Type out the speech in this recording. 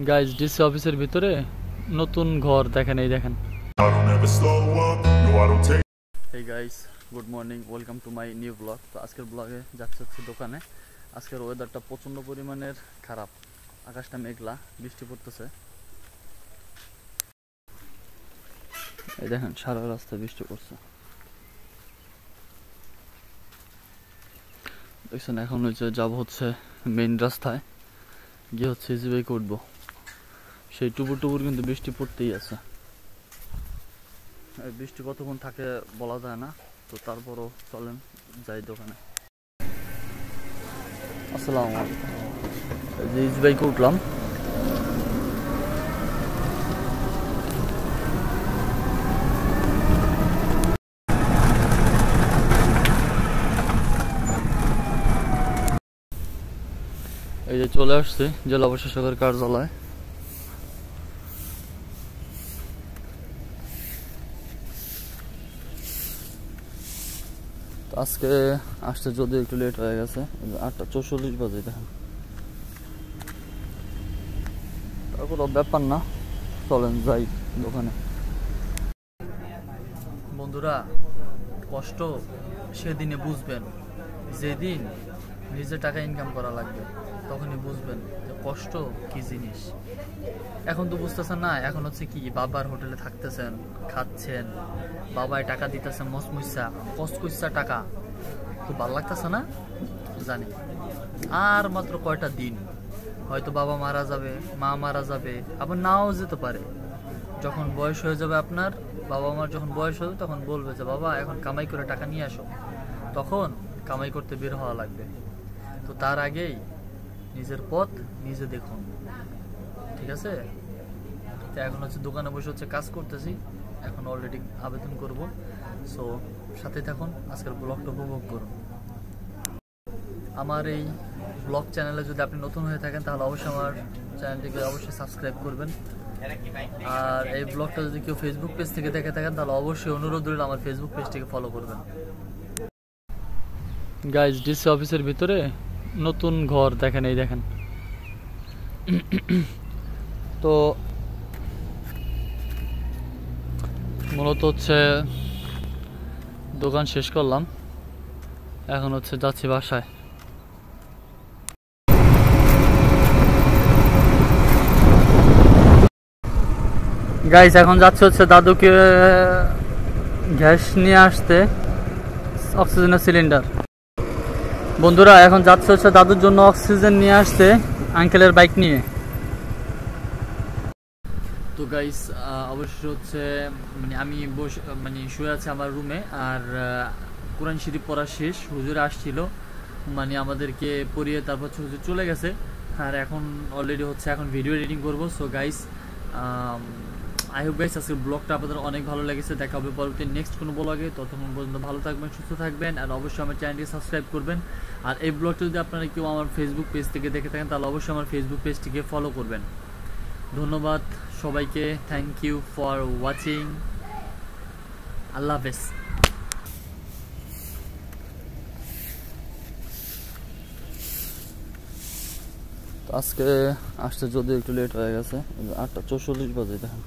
Guys DC অফিসের ভিতরে নতুন ঘর দেখেন, এই দেখেন। এই guys good morning, welcome to my new blog. তো আজকের ব্লগে যাচ্ছে দোকানে। আজকের ওয়েদারটা প্রচণ্ড পরিমাণের খারাপ, আকাশটা মেঘলা, বৃষ্টি পড়তেছে। এই দেখেন সারা রাস্তায় বৃষ্টি পড়ছে দেখছেন। এখন যাব হচ্ছে মেইন রাস্তায় গিয়ে হচ্ছে ইজিবাই করবো। সেই টুপুর কিন্তু বৃষ্টি পড়তেই আছে। বৃষ্টি কতক্ষণ থাকে বলা যায় না, তো তারপরও চলেন যাই দোকানে। আসসালামু আলাইকুম। এই যে ইজিবাইকে উঠলাম। এই যে চলে আসছে জেলা প্রশাসকের কার্যালয়। আজকে আসতে যদি একটু লেট হয়ে গেছে, 8:44 বাজে দেখেন। তারপর ব্যাপার না, চলেন যাই দোকানে। বন্ধুরা, কষ্ট সেদিনে বুঝবেন যেদিন নিজে টাকা ইনকাম করা লাগবে, তখনই বুঝবেন যে কষ্ট কি জিনিস। এখন তো বুঝতেছেন না, এখন হচ্ছে কি বাবার হোটেলে থাকতেছেন, খাচ্ছেন, বাবায় টাকা দিতেছেন মসমুসা কসকইসা টাকা, তো ভালো লাগতেছে না জানি। আর মাত্র কয়টা দিন, হয়তো বাবা মারা যাবে, মা মারা যাবে, আবার নাও যেতে পারে। যখন বয়স হয়ে যাবে আপনার, বাবা মার যখন বয়স হবে, তখন বলবে যে বাবা এখন কামাই করে টাকা নিয়ে আসো, তখন কামাই করতে বের হওয়া লাগবে। তো তার আগেই নিজের পথ নিজে দেখুন, ঠিক আছে? তো এখন হচ্ছে দোকানে বসে হচ্ছে কাজ করতেছি, এখন অলরেডি আবেদন করব। সো সাথে থাকুন, আজকের ব্লগটা উপভোগ করুন। আমার এই ব্লগ চ্যানেলে যদি আপনি নতুন হয়ে থাকেন, তাহলে অবশ্যই আমার চ্যানেলটিকে অবশ্যই সাবস্ক্রাইব করবেন। আর এই ব্লগটা যদি কেউ ফেসবুক পেজ থেকে দেখে থাকেন, তাহলে অবশ্যই অনুরোধ রইল আমার ফেসবুক পেজটিকে ফলো করবেন। গাইজ ডিসি অফিসের ভিতরে নতুন ঘর দেখেন, এই দেখেন। তো মূলত হচ্ছে দোকান শেষ করলাম, এখন হচ্ছে যাচ্ছি বাসায়। গাইজ এখন যাচ্ছে হচ্ছে দাদুকে গ্যাস নিয়ে আসতে, অক্সিজেনের সিলিন্ডার। বন্ধুরা, এখন যাচ্ছে হচ্ছে দাদুর জন্য অক্সিজেন নিয়ে আসতে আঙ্কেলের বাইক নিয়ে। তো গাইস অবশ্য হচ্ছে আমি শুয়ে আছি আমার রুমে, আর কোরআন শরীফ পড়া শেষ, হুজুর আসছিল, আমাদেরকে পড়িয়ে তারপর হুজুর চলে গেছে। আর এখন অলরেডি হচ্ছে এখন ভিডিও এডিটিং করবো। So guys, I hope guys আজকের ব্লগটা আপনাদের অনেক ভালো লেগেছে। দেখা হবে পরবর্তী নেক্সট কোনো ব্লগে। ততক্ষণ পর্যন্ত ভালো থাকবেন, সুস্থ থাকবেন, আর অবশ্যই আমার চ্যানেলটিকে সাবস্ক্রাইব করবেন। আর এই ব্লগটা যদি আপনারা কেউ আমার ফেসবুক পেজ থেকে দেখে থাকেন, তাহলে অবশ্যই আমার ফেসবুক পেজটিকে ফলো করবেন। ধন্যবাদ সবাইকে, থ্যাংক ইউ ফর ওয়াচিং, আল্লাহ হাফেজ। আজকে আসতে যদি একটু লেট হয়ে গেছে, 8:44 বাজে দেখেন।